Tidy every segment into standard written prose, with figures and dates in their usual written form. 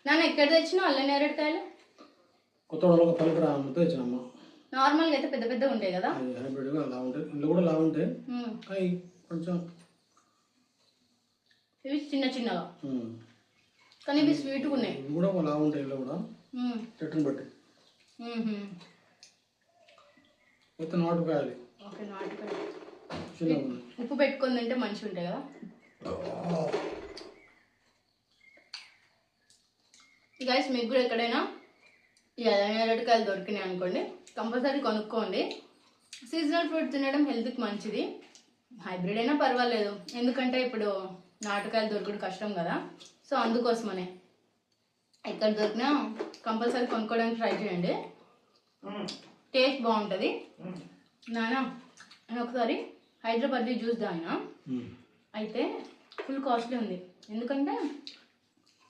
నాన్న ఎక్కడ తెచ్చినావు అల్ల నేరేడుకాయలు? కొత్తగూడలో ఒక పల్లెటూరు అమ్మతో తెచ్చినమ్మ. నార్మల్గా అయితే పెద్ద పెద్దగా ఉంటాయి కదా, హైబ్రిడ్గా అలా ఉంటాయి. ఇంట్లో కూడా లావు ఉంటాయి, అవి కొంచెం ఇవి చిన్న చిన్నగా కానీ ఇవి స్వీట్గా ఉన్నాయి. ఇవి కూడా లావు ఉంటాయి, ఇంట్లో కూడా చెట్టుని బట్టి. అయితే నాటుకాయలు. ఓకే, నాటుకాయలు ఉప్పు పెట్టుకొని తింటే మంచిగా ఉంటాయి కదా. గైస్ మీకు కూడా ఎక్కడైనా ఈ నేరేడుకాయలు దొరికినాయి అనుకోండి, కంపల్సరీ కొనుక్కోండి. సీజనల్ ఫ్రూట్ తినడం హెల్త్కి మంచిది. హైబ్రిడ్ అయినా పర్వాలేదు, ఎందుకంటే ఇప్పుడు నాటుకాయలు దొరకడం కష్టం కదా. సో అందుకోసమనే ఎక్కడ దొరికినా కంపల్సరీ కొనుక్కోవడానికి ట్రై చేయండి, టేస్ట్ బాగుంటుంది. నానా నేను ఒకసారి హైదరాబాద్ జ్యూస్ తాగినా, అయితే ఫుల్ కాస్ట్లీ ఉంది. ఎందుకంటే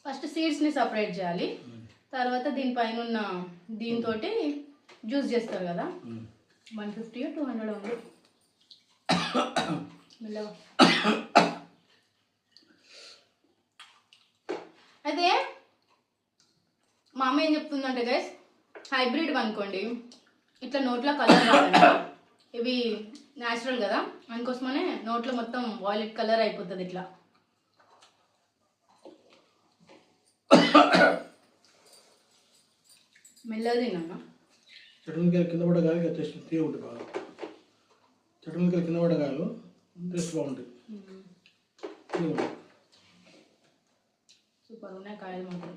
ఫస్ట్ సీడ్స్ని సపరేట్ చేయాలి, తర్వాత దీనిపైన ఉన్న దీంతో జ్యూస్ చేస్తారు కదా. 150 200 ఉంది. అయితే మా అమ్మ ఏం చెప్తుందంటే గైస్, హైబ్రిడ్ అనుకోండి ఇట్లా నోట్లో కలర్ రాదంట, ఇవి న్యాచురల్ కదా, అందుకోసమనే నోట్లో మొత్తం వాయిలెట్ కలర్ అయిపోతుంది ఇట్లా. మెల్లగా తిన్నా. చట్నీకాయలు కింద పడగాయలు టేస్ట్ తీయ ఉంటుంది బాగా. చట్నీకాయలు కింద పడగాయలు టేస్ట్ బాగుంటుంది. సూపర్ ఉన్నాయి కాయలు మాత్రం.